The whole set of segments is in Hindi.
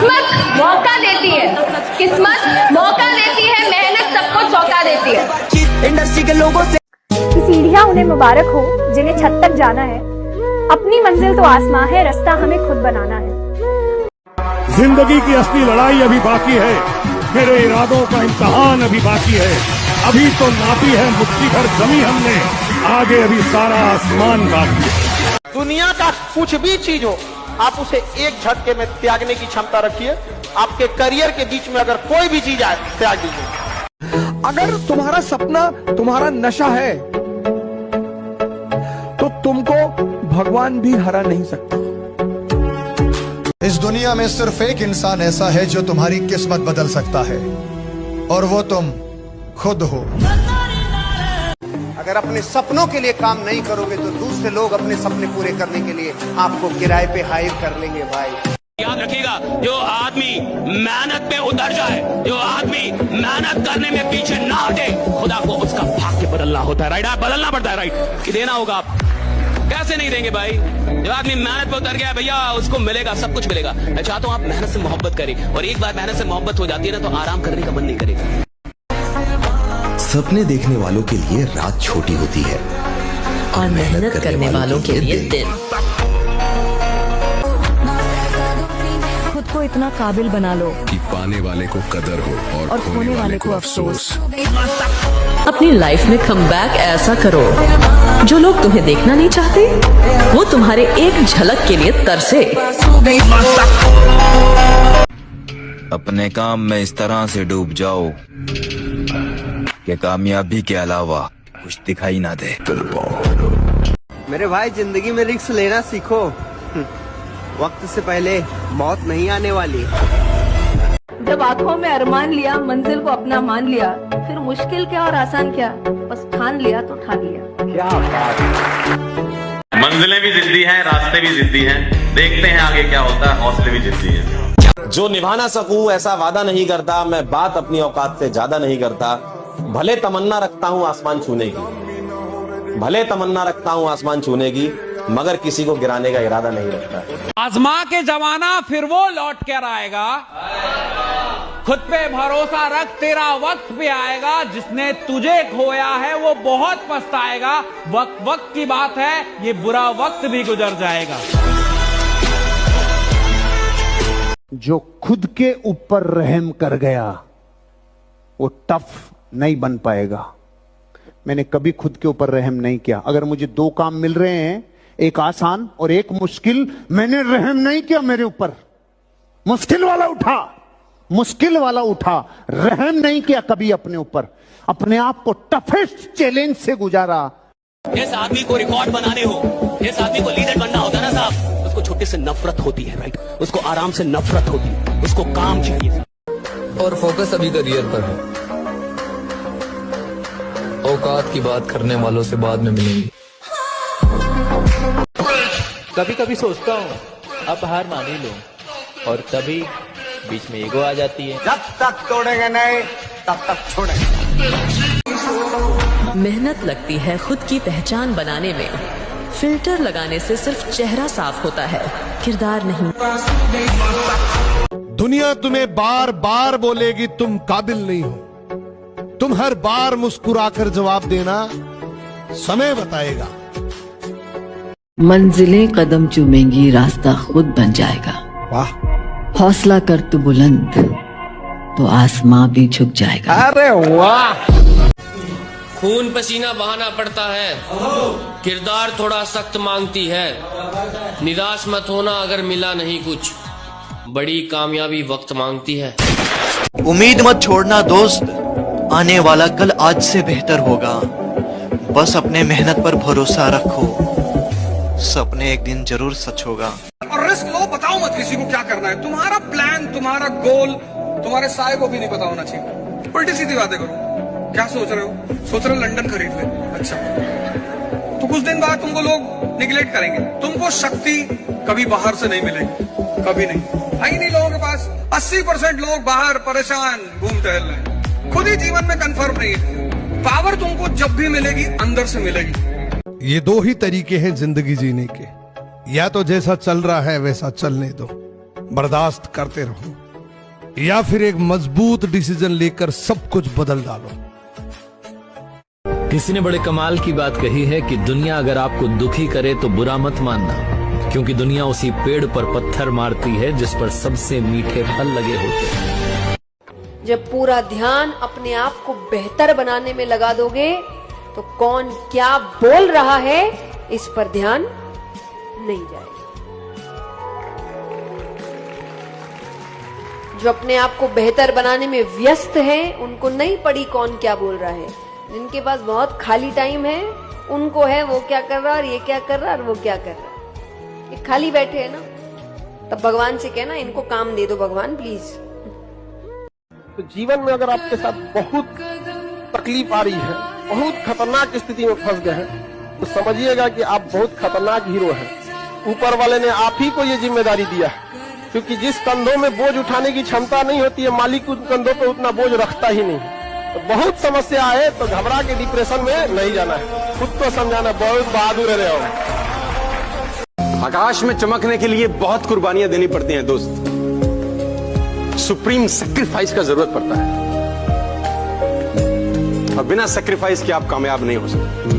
किस्मत मौका देती है, किस्मत मौका देती है, मेहनत सबको चौंका देती है। इंडस्ट्री के लोगों से सीढ़ियां उन्हें मुबारक हो जिन्हें छत तक जाना है। अपनी मंजिल तो आसमां है, रास्ता हमें खुद बनाना है। जिंदगी की असली लड़ाई अभी बाकी है, मेरे इरादों का इम्तहान अभी बाकी है। अभी तो नापी है मुट्ठी भर जमी हमने, आगे अभी सारा आसमान बाकी है। दुनिया का कुछ भी चीज हो, आप उसे एक झटके में त्यागने की क्षमता रखिए। आपके करियर के बीच में अगर कोई भी चीज आए, त्याग दीजिए। अगर तुम्हारा सपना तुम्हारा नशा है तो तुमको भगवान भी हरा नहीं सकता। इस दुनिया में सिर्फ एक इंसान ऐसा है जो तुम्हारी किस्मत बदल सकता है, और वो तुम खुद हो। अगर अपने सपनों के लिए काम नहीं करोगे तो दूसरे लोग अपने सपने पूरे करने के लिए आपको किराए पे हायर कर लेंगे। भाई याद रखिएगा, जो आदमी मेहनत पे उतर जाए, जो आदमी मेहनत करने में पीछे ना हटे, खुदा को उसका भाग्य बदलना होता है। राइट, बदलना पड़ता है। राइट, कि देना होगा। आप कैसे नहीं देंगे भाई? जो आदमी मेहनत पे उतर गया भैया, उसको मिलेगा, सब कुछ मिलेगा। मैं चाहता हूँ आप मेहनत से मोहब्बत करें, और एक बार मेहनत से मोहब्बत हो जाती है ना, तो आराम करने का मन नहीं करेगा। सपने देखने वालों के लिए रात छोटी होती है, और मेहनत करने वालों के लिए दिन। खुद को इतना काबिल बना लो कि पाने वाले को कदर हो और खोने वाले को अफसोस। अपनी लाइफ में कमबैक ऐसा करो, जो लोग तुम्हें देखना नहीं चाहते, वो तुम्हारे एक झलक के लिए तरसे। अपने काम में इस तरह से डूब जाओ कि कामयाबी के अलावा कुछ दिखाई ना दे। मेरे भाई, जिंदगी में रिस्क लेना सीखो। वक्त से पहले मौत नहीं आने वाली। जब आंखों में अरमान लिया, मंजिल को अपना मान लिया, फिर मुश्किल क्या और आसान क्या, बस ठान लिया तो ठान लिया। क्या बात। मंजिलें भी जिद्दी हैं, रास्ते भी जिद्दी हैं, देखते हैं आगे क्या होता है। हौसले भी जिद्दी हैं। जो निभा ना सकूं ऐसा वादा नहीं करता, मैं बात अपनी औकात से ज्यादा नहीं करता। भले तमन्ना रखता हूँ आसमान छूने की, भले तमन्ना रखता हूँ आसमान छूने की, मगर किसी को गिराने का इरादा नहीं रखता। आजमा के जमाना फिर वो लौट कर आएगा, खुद पे भरोसा रख, तेरा वक्त भी आएगा। जिसने तुझे खोया है वो बहुत पछताएगा। वक्त वक्त की बात है, ये बुरा वक्त भी गुजर जाएगा। जो खुद के ऊपर रहम कर गया वो टफ नहीं बन पाएगा। मैंने कभी खुद के ऊपर रहम नहीं किया। अगर मुझे दो काम मिल रहे हैं, एक आसान और एक मुश्किल, मैंने रहम नहीं किया मेरे ऊपर। मुश्किल वाला उठा, मुश्किल वाला उठा, रहम नहीं किया कभी अपने ऊपर। अपने आप को टफेस्ट चैलेंज से गुजारा। जिस आदमी को रिकॉर्ड बनाने हो, जिस आदमी को लीडर बनना होता है ना साहब, उसको छोटे से नफरत होती है। राइट, उसको आराम से नफरत होती है, उसको काम चाहिए। और फोकस अभी करियर पर है। औकात की बात करने वालों से बाद में मिलेंगे। कभी कभी सोचता हूँ अब हार मान ही लो, और तभी बीच में ईगो आ जाती है। जब तक तोड़ेंगे नहीं तब तक छोड़ेंगे। मेहनत लगती है खुद की पहचान बनाने में। फिल्टर लगाने से सिर्फ चेहरा साफ होता है, किरदार नहीं। दुनिया तुम्हें बार बार बोलेगी तुम काबिल नहीं हो। तुम हर बार मुस्कुराकर जवाब देना, समय बताएगा। मंजिलें कदम चूमेंगी, रास्ता खुद बन जाएगा। वाह, हौसला कर तू बुलंद तो आसमां भी झुक जाएगा। अरे वाह। खून पसीना बहाना पड़ता है, किरदार थोड़ा सख्त मांगती है। निराश मत होना अगर मिला नहीं कुछ, बड़ी कामयाबी वक्त मांगती है। उम्मीद मत छोड़ना दोस्त, आने वाला कल आज से बेहतर होगा। बस अपने मेहनत पर भरोसा रखो, सपने एक दिन जरूर सच होगा। और रिस्क लो, बताओ मत किसी को क्या करना है। तुम्हारा प्लान, तुम्हारा गोल तुम्हारे साय को भी नहीं पता होना चाहिए। उल्टी सीधी बातें करो। क्या सोच रहे हो? सोच रहे हो लंदन खरीद ले, अच्छा तो कुछ दिन बाद तुमको लोग निगलेक्ट करेंगे। तुमको शक्ति कभी बाहर से नहीं मिलेगी, कभी नहीं आई नहीं। लोगों के पास 80% लोग बाहर परेशान घूम टहल रहे हैं, खुद ही जीवन में कंफर्म नहीं है। पावर तुमको जब भी मिलेगी अंदर से मिलेगी। ये दो ही तरीके हैं जिंदगी जीने के, या तो जैसा चल रहा है वैसा चलने दो, बर्दाश्त करते रहो या फिर एक मजबूत डिसीजन लेकर सब कुछ बदल डालो। किसी ने बड़े कमाल की बात कही है कि दुनिया अगर आपको दुखी करे तो बुरा मत मानना, क्योंकि दुनिया उसी पेड़ पर पत्थर मारती है जिस पर सबसे मीठे फल लगे होते हैं। जब पूरा ध्यान अपने आप को बेहतर बनाने में लगा दोगे तो कौन क्या बोल रहा है इस पर ध्यान नहीं जाएगा। जो अपने आप को बेहतर बनाने में व्यस्त हैं, उनको नहीं पड़ी कौन क्या बोल रहा है। जिनके पास बहुत खाली टाइम है उनको है वो क्या कर रहा है और ये क्या कर रहा है और वो क्या कर रहा है। ये खाली बैठे है ना, तब भगवान से कहना इनको काम दे दो भगवान प्लीज। तो जीवन में अगर आपके साथ बहुत तकलीफ आ रही है, बहुत खतरनाक स्थिति में फंस गए हैं, तो समझिएगा कि आप बहुत खतरनाक हीरो हैं। ऊपर वाले ने आप ही को ये जिम्मेदारी दिया है, क्योंकि जिस कंधों में बोझ उठाने की क्षमता नहीं होती है, मालिक उन कंधों पे उतना बोझ रखता ही नहीं। तो बहुत समस्या आए तो घबरा के डिप्रेशन में नहीं जाना है, खुद को समझाना बहुत बहादुर रहे हो। आकाश में चमकने के लिए बहुत कुर्बानियां देनी पड़ती हैं दोस्त, सुप्रीम सैक्रिफाइस का जरूरत पड़ता है, और बिना सैक्रिफाइस के आप कामयाब नहीं हो सकते।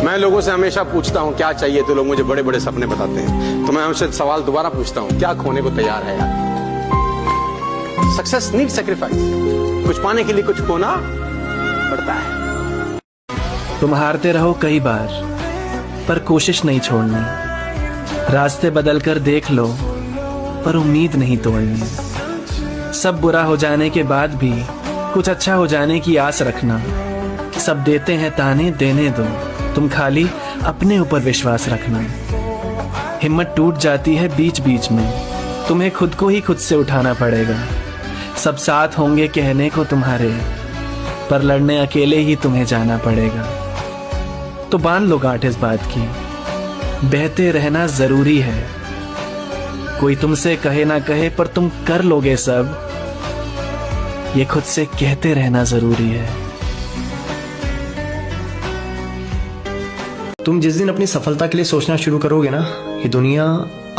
मैं लोगों से हमेशा पूछता हूं क्या चाहिए, तो लोग मुझे बड़े बड़े सपने बताते हैं, तो मैं उनसे सवाल दोबारा पूछता हूं क्या खोने को तैयार है यार। सक्सेस नीड सैक्रिफाइस, कुछ पाने के लिए कुछ खोना पड़ता है। तुम हारते रहो कई बार, पर कोशिश नहीं छोड़नी। रास्ते बदलकर देख लो, पर उम्मीद नहीं तोड़नी। सब बुरा हो जाने के बाद भी कुछ अच्छा हो जाने की आस रखना। सब देते हैं ताने, देने दो, तुम खाली अपने ऊपर विश्वास रखना। हिम्मत टूट जाती है बीच बीच में, तुम्हें खुद को ही खुद से उठाना पड़ेगा। सब साथ होंगे कहने को तुम्हारे, पर लड़ने अकेले ही तुम्हें जाना पड़ेगा। तो बांध लो गांठ इस बात की, बहते रहना जरूरी है। कोई तुमसे कहे ना कहे, पर तुम कर लोगे सब, ये खुद से कहते रहना जरूरी है। तुम जिस दिन अपनी सफलता के लिए सोचना शुरू करोगे ना, ये दुनिया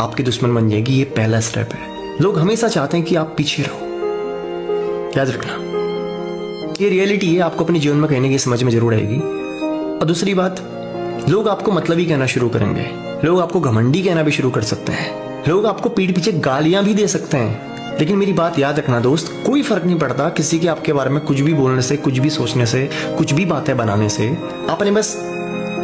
आपकी दुश्मन बन जाएगी। ये पहला स्टेप है। लोग हमेशा चाहते हैं कि आप पीछे रहो, याद रखना ये रियलिटी है। आपको अपने जीवन में कहीं ना कहीं समझ में जरूर आएगी। और दूसरी बात, लोग आपको मतलबी कहना शुरू करेंगे, लोग आपको घमंडी कहना भी शुरू कर सकते हैं, लोग आपको पीठ पीछे गालियां भी दे सकते हैं। लेकिन मेरी बात याद रखना दोस्त, कोई फर्क नहीं पड़ता किसी के आपके बारे में कुछ भी बोलने से, कुछ भी सोचने से, कुछ भी बातें बनाने से। आपने बस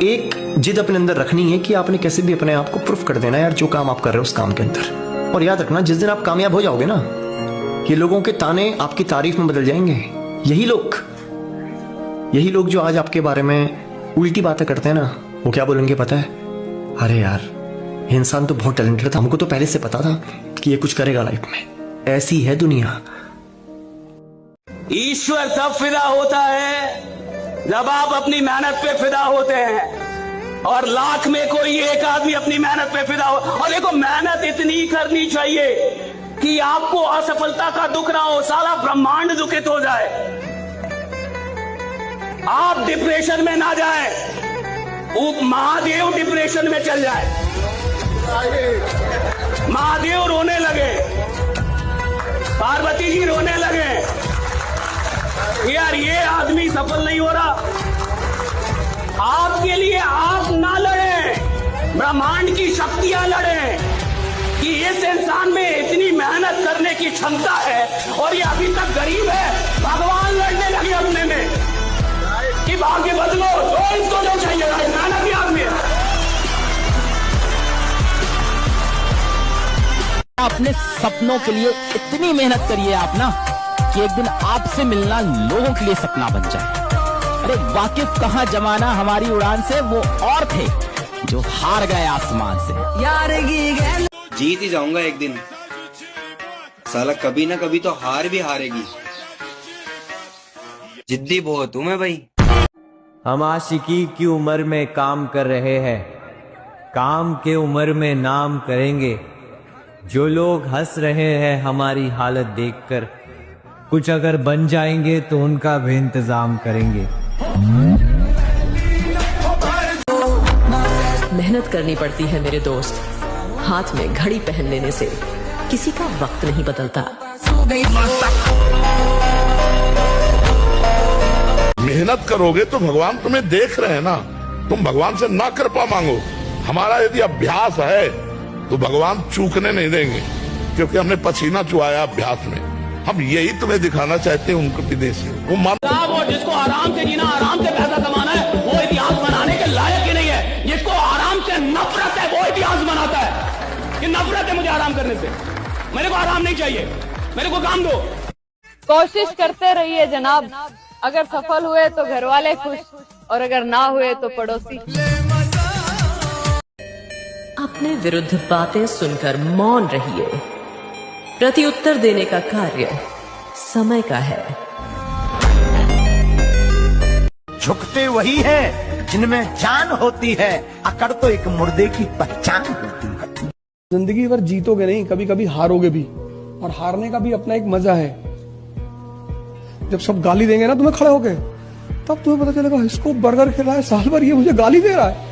एक जिद अपने अंदर रखनी है कि आपने कैसे भी अपने आप को प्रूफ कर देना यार, जो काम आप कर रहे हो उस काम के अंदर। और याद रखना, जिस दिन आप कामयाब हो जाओगे ना, ये लोगों के ताने आपकी तारीफ में बदल जाएंगे। यही लोग जो आज आपके बारे में उल्टी बातें करते हैं ना, वो क्या बोलेंगे पता है? अरे यार, ये इंसान तो बहुत टैलेंटेड था, हमको तो पहले से पता था कि ये कुछ करेगा लाइफ में। ऐसी है दुनिया। ईश्वर तब फिदा होता है जब आप अपनी मेहनत पे फिदा होते हैं, और लाख में कोई एक आदमी अपनी मेहनत पे फिदा हो। और देखो, मेहनत इतनी करनी चाहिए कि आपको असफलता का दुख ना हो, सारा ब्रह्मांड दुखित हो जाए, आप डिप्रेशन में ना जाएं, महादेव डिप्रेशन में चल जाए, महादेव रोने लगे, पार्वती जी रोने लगे, यार ये आदमी सफल नहीं हो रहा। आपके लिए आप ना लड़ें, ब्रह्मांड की शक्तियां लड़ें कि इस इंसान में इतनी मेहनत करने की क्षमता है और ये अभी तक गरीब है। भगवान लड़ने लगे अपने में कि भाग्य बदलो, तो इसको जो चाहिए मेहनती आदमी है। अपने सपनों के लिए इतनी मेहनत करिए आप ना, कि एक दिन आपसे मिलना लोगों के लिए सपना बन जाए। अरे वाकिफ कहाँ जमाना हमारी उड़ान से वो और थे जो हार गए आसमान से। जीत ही जाऊंगा एक दिन, साला कभी ना कभी तो हार भी हारेगी। जिद्दी बहुत हूं मैं भाई। हम आशिकी की उम्र में काम कर रहे हैं, काम के उम्र में नाम करेंगे। जो लोग हंस रहे हैं हमारी हालत देखकर, कुछ अगर बन जाएंगे तो उनका भी इंतजाम करेंगे। मेहनत करनी पड़ती है मेरे दोस्त, हाथ में घड़ी पहन लेने से किसी का वक्त नहीं बदलता। मेहनत करोगे तो भगवान तुम्हें देख रहे हैं ना। तुम भगवान से ना कृपा मांगो। हमारा यदि अभ्यास है तो भगवान चूकने नहीं देंगे, क्योंकि हमने पसीना चुहाया अभ्यास में। हम यही तुम्हें दिखाना चाहते हैं उनको विदेश से। वो जिसको आराम से जीना, आराम से पैसा कमाना है, वो इतिहास बनाने के लायक ही नहीं है। जिसको आराम से नफरत है वो इतिहास बनाता है कि नफरत है मुझे आराम करने से, मेरे को आराम नहीं चाहिए, मेरे को काम दो। कोशिश करते रहिए जनाब, अगर सफल हुए तो घर वाले खुश और अगर ना हुए तो पड़ोसी। अपने विरुद्ध बातें सुनकर मौन रहिए। प्रत्युत्तर देने का कार्य समय का है। झुकते वही है जिनमें जान होती है, अकड़ तो एक मुर्दे की पहचान होती है। जिंदगी भर जीतोगे नहीं, कभी कभी हारोगे भी, और हारने का भी अपना एक मजा है। जब सब गाली देंगे ना तुम्हें खड़े होके, तब तुम्हें पता चलेगा इसको बर्गर खिला है साल भर, ये मुझे गाली दे रहा है।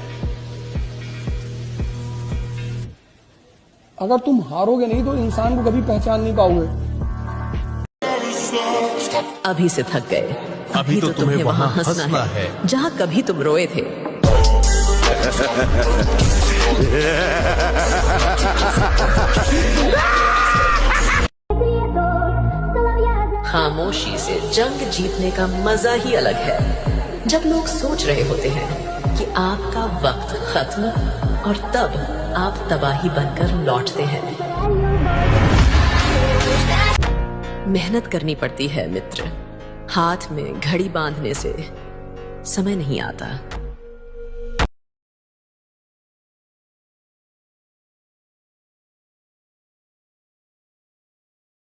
अगर तुम हारोगे नहीं तो इंसान को कभी पहचान नहीं पाओगे। अभी से थक गए, अभी तो तुम्हें वहां हंसना है जहां कभी तुम रोए थे। खामोशी से जंग जीतने का मजा ही अलग है। जब लोग सोच रहे होते हैं कि आपका वक्त खत्म, और तब आप तबाही बनकर लौटते हैं। मेहनत करनी पड़ती है मित्र, हाथ में घड़ी बांधने से समय नहीं आता।